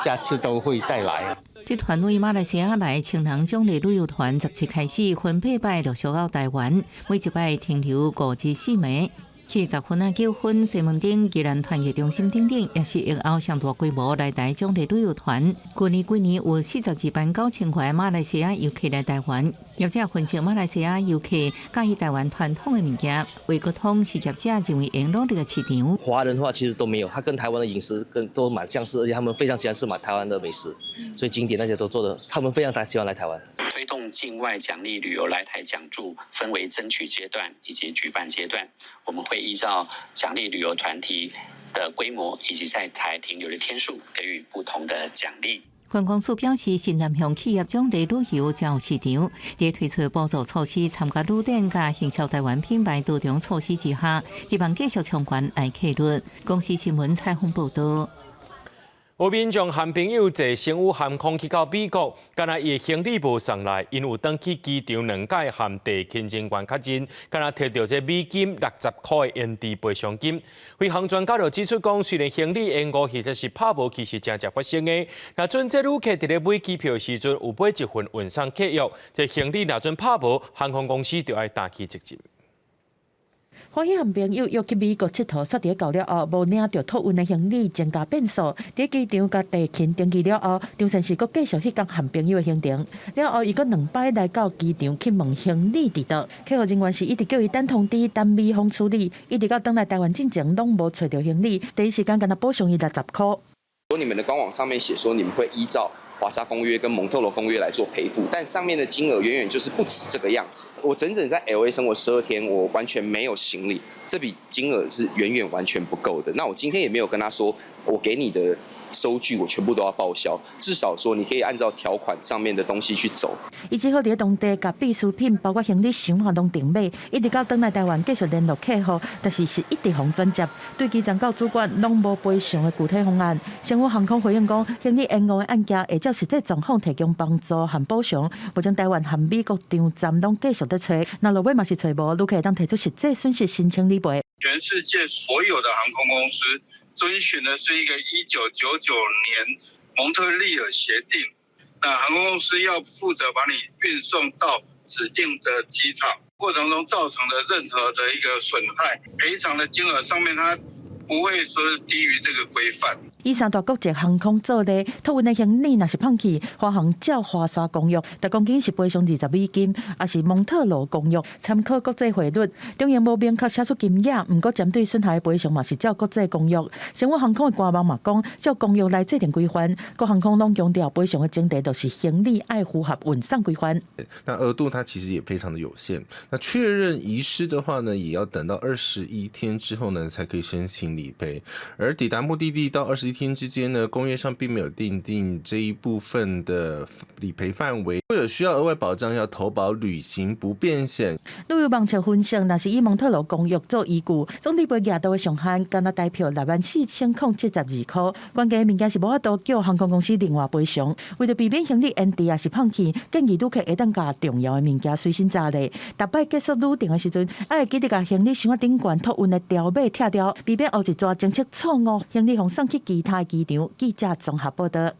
下次都会再来。这团为马来西亚来青人奖励旅游团17开始分配摆陆续到台湾，每一摆停留5至4暝。去10分9分，西门町宜兰团业中心等等，也是疫后上大规模来台奖励旅游团。去年有42班9000块马来西亚游客来台湾，业者分析马来西亚游客介意台湾传统的物件，为沟通是业者认为赢努力的市场。华人的话其实都没有，他跟台湾的饮食都蛮相似，而且他们非常喜欢吃台湾的美食，所以景点那些都做的，他们非常喜欢来台湾。推动境外奖励旅游来台奖助，分为争取阶段以及举办阶段。我们会依照奖励旅游团体的规模以及在台停留的天数，给予不同的奖励。观光署表示，新南向企业奖励旅游才有市场，在推出补助措施、参加旅展甲行销台湾品牌多种措施之下，希望继续冲关来客率。公司新闻采访报道。有民众和朋友坐商务航空去到美国，敢若伊行李无送来，因有登去机场2届和地勤人员确认，敢若摕到这美金60块的延迟赔偿金。飞航专家就指出讲，虽然行李延误或者是拍无去是真实发生的，若准这旅客伫咧买机票的时阵有买一份运送契约，这行李若准拍无，航空公司就要担起责任。欢喜和朋友约去美国佚佗，煞伫到了后，无领到托运的行李，增加变数。伫机场甲地勤登记了后，张先生阁继续迄天和朋友的行程。了后，伊阁2摆来到机场去问行李伫倒，客服人员是一直叫伊等通知，等美方处理，一直到等来台湾进前，拢无找到行李。第一时间跟他补偿伊60块。你们的官网上面写说，你们会依照华沙公约跟蒙特罗公约来做赔付，但上面的金额远远就是不止这个样子。我整整在 LA 生活12天，我完全没有行李，这笔金额是远远完全不够的。那我今天也没有跟他说，我给你的收据我全部都要报销，至少说你可以按照条款上面的东西去走。伊只好伫当地甲必需品，包括行李、箱啊，拢订买，一直到转来台湾继续联络客户，但是一直互转接，对机场到主管拢无赔偿的具体方案。星宇航空回应讲，行李延误的案件会照实际状况提供帮助和补偿，目前台湾和美国场站拢继续在找，那落尾嘛是找无，旅客会当提出实际损失申请理赔。全世界所有的航空公司遵循的是一个1999年蒙特利尔协定。那那航空公司要负责把你运送到指定的机场，过程中造成的任何的一个损害，赔偿的金额上面它不会说低于这个规范。以上大国际航空做例，托运的行李若是放弃，华航照华沙公约，每公斤是赔偿$20，也是蒙特罗公约，参考国际汇率。中央无明确写出金额，不过针对损害的赔偿嘛是照国际公约。生活航空的官网嘛讲，照公约来制定规范，各航空拢强调赔偿的前提就是行李爱符合运送规范。那额度它其实也非常的有限。那确认遗失的话呢，也要等到21天之后呢，才可以申请理赔。而抵达目的地到21天之间呢，公约上并没有订定这一部分的理赔范围。如果有需要额外保障，要投保旅行不便险。旅游网测分析，若是以蒙特罗公约做依据，总理赔额度的上限，敢若代票64072块。关键物件是无法度叫航空公司另外赔偿。为了避免行李延迟也是放弃，建议旅客会当甲重要的物件随身带咧。逐摆结束旅程的时阵，要记得甲行李箱顶悬托运的条码拆掉，避免后一抓政策错误，行李放送去其他机场。记者综合报道。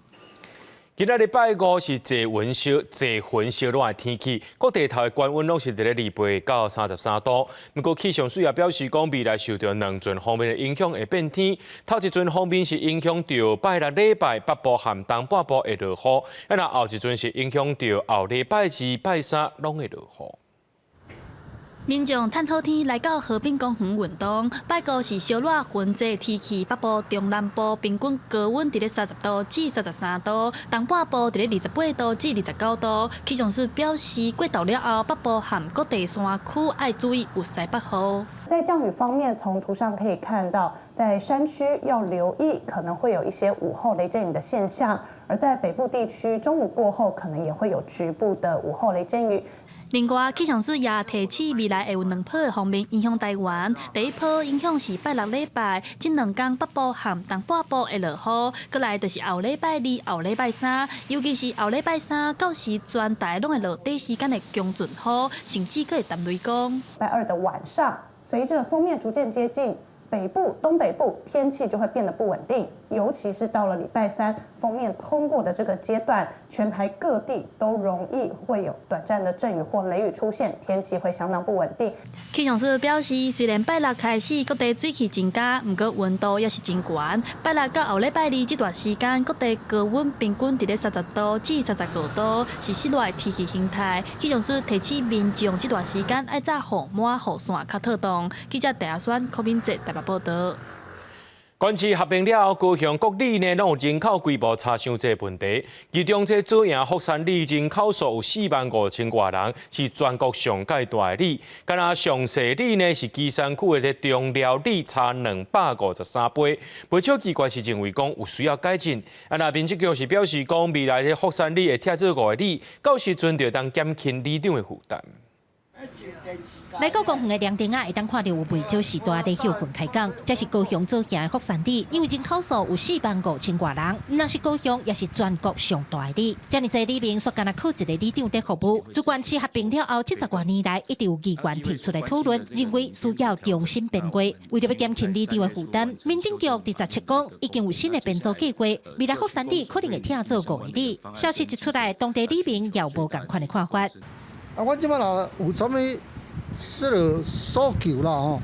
今仔日拜五是坐云小暖的天气，各地头的高温拢是伫咧28到33度。不过气象署也表示讲，未来受到两阵方面的影响会变天。头一阵方面是影响到拜六礼拜北部含东半部会落雨，那后一阵是影响到后礼拜2、拜3拢会落雨。民众趁好天来到河滨公园运动。拜五是小热云际天气，北部、中南部平均高温伫咧30度至33度，东半部伫咧28度至29度。气象署表示，过昼了后，北部含各地山区要注意有西北风。在降雨方面，从图上可以看到，在山区要留意可能会有一些午后雷阵雨的现象，而在北部地区，中午过后可能也会有局部的午后雷阵雨。另外，气象署也提醒未来会有2波的方面影响台湾。第一波影响是拜六礼拜，这2天北部含东半部会落雨，过来就是后礼拜2、后礼拜3，尤其是后礼拜3，到时全台拢会落短时间的强阵雨，甚至可会澹雷公。拜2的晚上，随着锋面逐渐接近北部、东北部，天气就会变得不稳定，尤其是到了礼拜3，锋面通过的这个阶段，全台各地都容易会有短暂的阵雨或雷雨出现，天气会相当不稳定。气象署表示，虽然拜六开始各地水汽增加，不过温度也是真悬。拜六到后礼拜2这段时间，各地高温平均伫咧30度至35度，是室内天气形态。气象署提醒民众这段时间要早雨满雨伞较妥当。记者戴亚轩、柯敏哲台北报道。管市合并了后，高雄各里呢拢有人口规模差伤济问题，其中这主营福山里人口数有45000多人，是全国上界大的里。敢若上西里呢是基山区的中寮里差253倍。不少机关是认为讲有需要改进。那民政局是表示讲，未来的福山里会拆做5个里，到时阵就当减轻里长的负担。来到高雄的凉亭会当看到有未少时代的休困开讲，这是高雄做行的福山里，因为人口数有45000多人，若是高雄也是全国上大的里。这么侪里面，所干那靠一个里长在服务。主管市合并了后70多年来，一直有议员提出来讨论，认为需要重新编规。为了要减轻里长的负担，民政局伫17讲已经有新的编组计划，未来福山里可能会拆做5个里。消息一出来，当地里民也有无同款的看法。我即摆若有啥物诉求啦吼，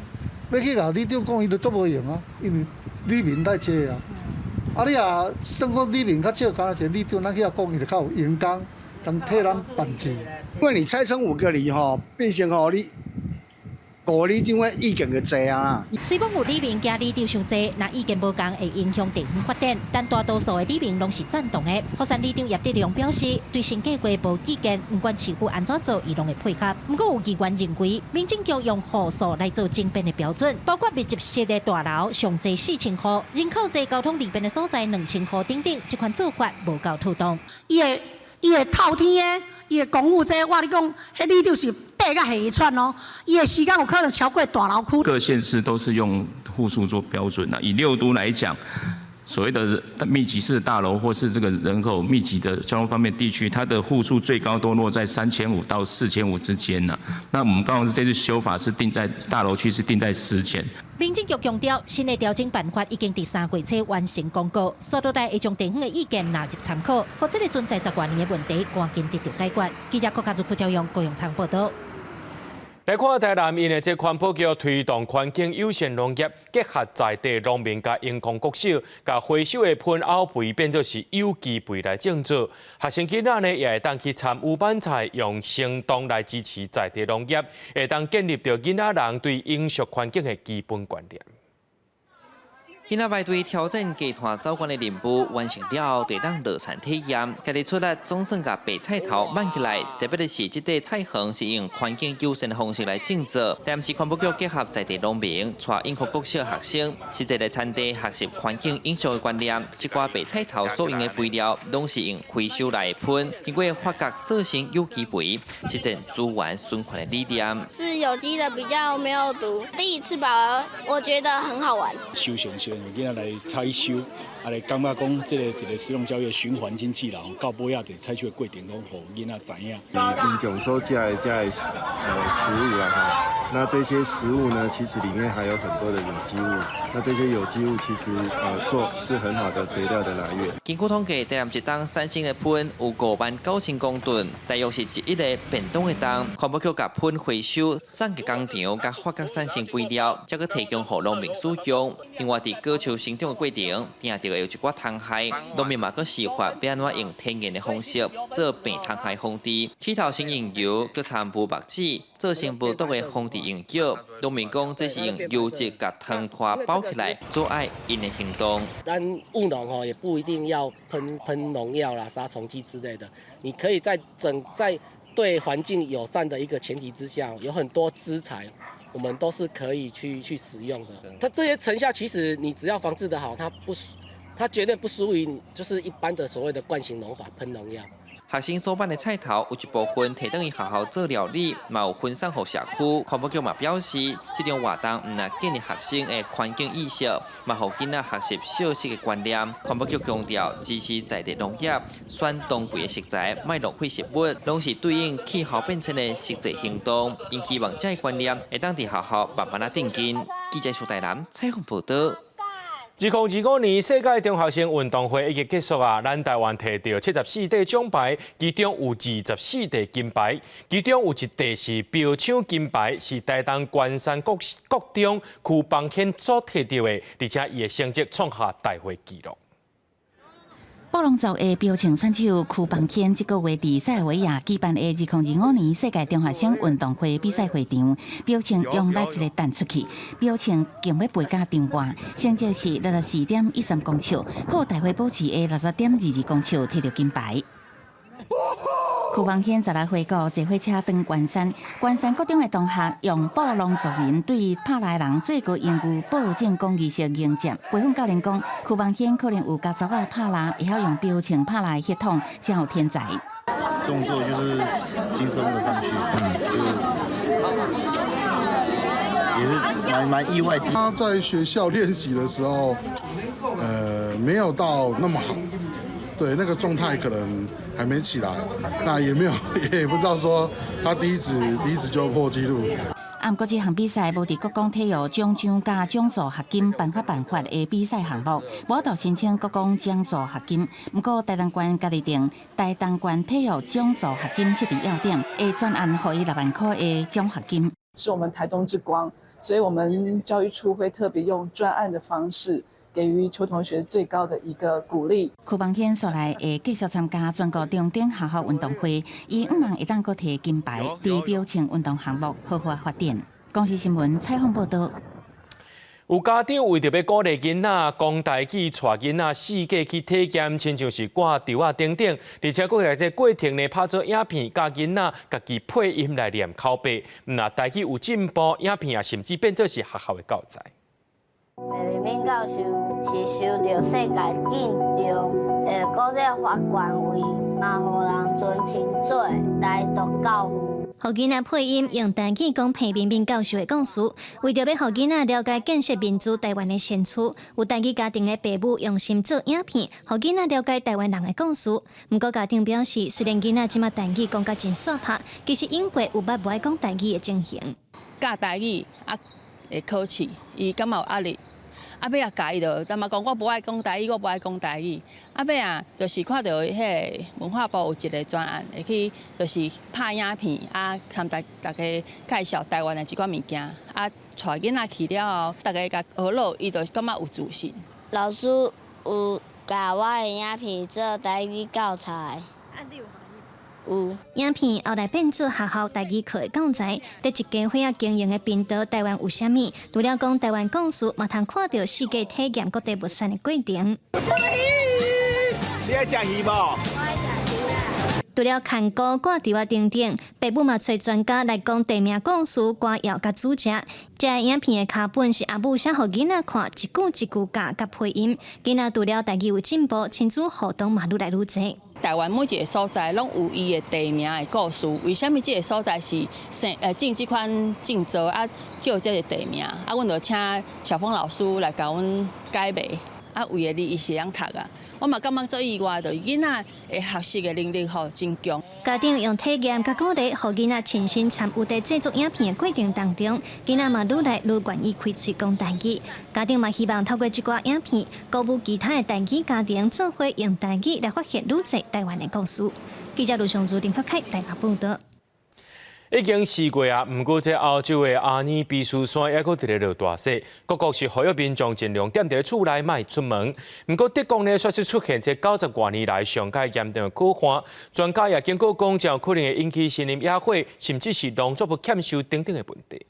要去甲里长讲，伊就做无用啊，因为里民太济啊。你也算讲里民较少，敢若一个里长，咱去遐讲，伊就较有员工，当替咱办事。因为你拆成5个里吼，变成吼你5个里长的意见就济啊。虽然有里民惊里长伤济，那意见无同会影响地方发展，但大多数的里民拢是赞同的。福山里长叶德良表示，对新计划无意见，不管市府安怎做，伊拢会配合。不过有议员认为，民政局用户数来做争辩的标准，包括密集式的大楼上济4000户，人口济交通利便的所在2000户等等，这款做法无够妥当。伊会透天的，伊的公务这，我跟你讲，迄里长是爬到下一串哦，伊的时间有可能超过大楼区。各县市都是用户数做标准啊，以6都来讲，所谓的密集式大楼或是这个人口密集的交通方面地区，它的户数最高都落在3500到4500之间呢。那我们刚好是这次修法是定在大楼区是定在10,000。民政局强调，新的调整办法已经第3月初完成公告，所到台会将地方的意见纳入参考，或这个存在10多年的问题赶紧得到解决。记者郭家祖、柯兆阳、高永昌报道。来看台南因的这环保局推动环境友善农业，结合在地农民甲因公国小，甲回收的喷桉肥变作是有机肥来种植。学生囡仔呢也会当去参五班菜，用行动来支持在地农业，会当建立着囡仔人对饮食环境的基本观念。囡仔排队挑战集团走关的任务完成了后，就当落田体验，家己出力总算甲白菜头挽起来。特别的是，这块菜园是用环境友善的方式来种植，但是环保局结合在地农民，带英国国小学生实际来产地学习环境影响的观念。这寡白菜头所用的肥料，拢是用回收来喷，经过发酵做成有机肥，实现资源循环的理念。是有机的，比较没有毒。第一次吧，我觉得很好玩。休闲有囡仔来采收，来感觉讲这个一个使用教育循环经济啦，到尾仔伫采收的过程中，互囡仔知影。平常所加的食物啦哈，那这些食物呢，其实里面还有很多的有机物。那这些有机物其实做是很好的肥料的来源。根据统计，台南一档三星的喷有59000公吨，大约是一个便当的重。环保局甲喷回收送给工厂，甲发酵产生肥料，再去提供给农民使用。另外，伫果树生长的过程，定着有一寡虫害，农民嘛阁示范要安怎用天然的方式做病虫害防治。起头先用油，佮掺布墨纸，做成无毒的防治用药。农民讲这是用油脂甲汤拖包起来，阻碍因的行动。但务农也不一定要喷农药啦、杀虫剂之类的，你可以在对环境友善的一个前提之下，有很多资材。我们都是可以去使用的。它这些成效，其实你只要防治得好，它绝对不输于就是一般的所谓的惯性农法喷农药。学生所办的菜头有一部分提等于学校做料理，嘛有分散给社区。环保局嘛表示，这种活动唔但建立学生的环境意识，嘛让囡仔学习少食的观念。环保局强调支持在地农业，选当季的食材，卖浪费食物，拢是对应气候变迁的实际行动。因希望这个观念会当伫学校慢慢定根。记者苏台南采访报道。2025年世界中学生运动会已经结束啊！咱台湾摕到74块奖牌，其中有24块金牌，其中有1块是标枪金牌，是台东关山国中区邦宪所摕到的，而且伊的成绩创下大会纪录。布隆族的标枪选手区邦宪这个月伫塞尔维亚举办的2025年世界中学生运动会比赛会场，标枪用力一个弹出去，标枪竟要飞到场外，成绩是64.13公尺，破大会保持的60.22公尺，摕到金牌。区邦宪16岁过坐火车登关山国中的同学用布隆族人对帕来人最高荣誉保证公仪式迎接。培训教练讲，区邦宪可能有甲查某帕拉会晓用标枪帕拉血统，真有天才。动作就是轻松的上去，也是蛮意外的。他在学校练习的时候，没有到那么好，对，那个状态可能还没起来，那也没有，也不知道说他第一次就破纪录。不过这项比赛无伫国光体育奖章加奖助学金颁发的比赛项目，无法度申请国光奖助学金。不过台东县家己定台东县体育奖助学金设定要点，会专案予伊6万块的奖学金。是我们台东之光，所以我们教育处会特别用专案的方式，给予邱同学最高的一个鼓励。区邦宪说来会继续参加全国中等学校运动会，伊希望会当阁摕金牌，伫标枪运动项目好好发展。公视新闻采访报道。有家长为着要鼓励囡仔，公台去带囡仔4界去体检，亲像是挂吊啊等等，而且佫在这过程呢拍做影片，教囡仔家己配音来练口碑。那台语有进步，影片啊甚至变做是学校的教材。明明教授是受到世界敬重，国际法官位，嘛互人尊称做台独教父。互囡仔配音用台语讲彭明敏教授的故事，为着要互囡仔了解建设民主台湾的先驱，有台语家庭的父母用心做影片，互囡仔了解台湾人的故事。不过家庭表示，虽然囡仔即马台语讲甲真煞拍，其实因过有捌无爱讲台语的情形。教台语会考试，伊感觉有压力。尾啊，教伊就干嘛讲？我无爱讲台语，我无爱讲台语。尾啊，就是看到迄文化部有一个专案，会去就是拍影片参大家介绍台湾的一款物件带囡仔去了后，大家甲学落，伊就感觉有自信。老师有教我的影片做台语教材。影片后来变做学校台语课的教材，在一家伙仔经营的频道台湾有啥物？除了讲台湾故事，嘛通看到世界体验各地物产的过程。你爱食鱼无？除了看歌、歌调啊等等，爸母嘛找专家来讲地名故事、歌谣甲主题。这个影片的卡本是阿母写互囡仔看，一句一句教甲配音。囡仔除了台语有进步，亲子互动嘛愈来愈侪。台湾每一个所在拢有伊的地名的故事，为什么这个所在是种这款种植叫这个地名？阮就请小峰老师来教阮解密。为了伊是通读啊，我嘛感觉做意外，就囡仔的学习的能力吼真强。家长用体验甲鼓励，互囡仔亲身参与在制作影片的过程当中，囡仔嘛愈来愈愿意开嘴讲台语。家长嘛希望透过这挂影片，鼓舞其他的台语家庭做伙用台语来发现愈侪台湾的故事。记者卢尚珠、林柏凯台北报道。已经4月啊，不过在澳洲的阿尼比斯山也阁伫咧落大雪，各国是呼吁民众尽量踮伫厝内，莫出门。不过德国呢，确实出现这90多年来上界严重的干旱，专家也警告讲，这可能会引起森林野火，甚至是农作物欠收等等的问题。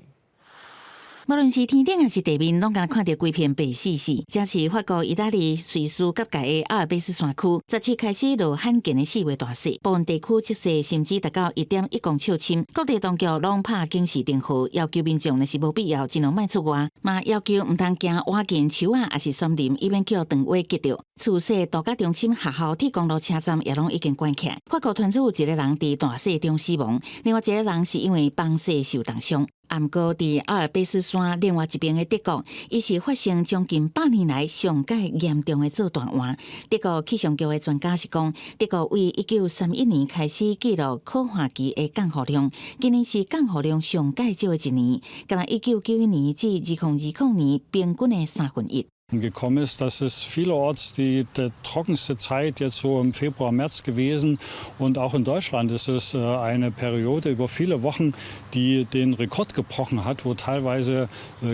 无论是天顶还是地面，拢敢看到规片白死死。这是法国、意大利、瑞士甲界的阿尔卑斯山区，17开始落罕见的4月大雪，部分地区积雪甚至达到1.1公尺深。各地当局拢拍警示电话，要求民众若是无必要，尽量莫出外。嘛要求唔通行挖近树啊，还是森林，以免叫长尾击着。厝雪度假中心学校铁公路车站也拢已经关起来。法国传出有一个人伫大雪中死亡，另外一个人是因为放雪受重伤。不过，伫阿尔卑斯山另外一边的德国，伊是发生将近100年来上界严重的造大旱。德国气象局的专家是讲，德国为1931年开始记录可旱期的降雨量，今年是降雨量上界少的一年，敢若1991年至2020年平均的1/3。Gekommen ist, das ist vielerorts die trockenste Zeit jetzt so im Februar, März gewesen. Und auch in Deutschland ist es eine Periode über viele Wochen, die den Rekord gebrochen hat, wo teilweise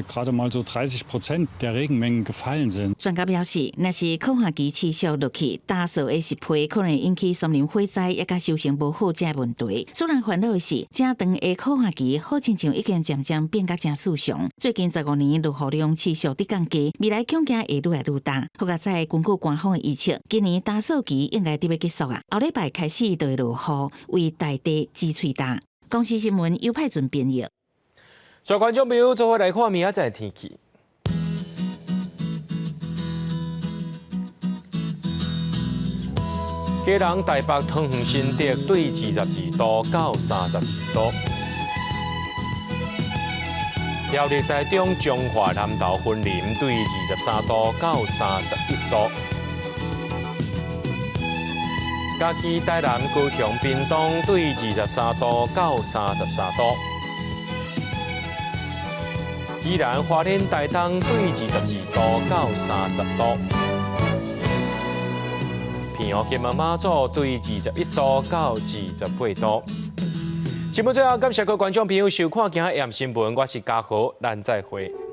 gerade mal so 30% der Regenmengen gefallen sind. 专家表示，若是可旱期持续落去，打扫的湿皮可能引起森林火灾，也甲收成无好这问题。虽然烦恼的是，正长的可旱期好亲像已经渐渐变甲真四常。最近15年落雨量持续伫降低，未来恐会愈来愈大。好在根据官方的预测，今年打扫期应该要结束啊，后礼拜开始就会落雨，为大地积水大。公司新闻尤派准编译。各位观众朋友，做伙来看明仔载天气。基隆、台北、桃园、新竹对22度到32度。苗栗、台中、彰化、南投、云林对23度到31度。嘉义、台南、高雄、屏东对23度到33度。宜兰、花莲、台东对22度到30度。平湖、金门、马祖对21度到28度。节目最后，感谢各位观众朋友收看今日AM新闻，我是嘉豪，咱再会。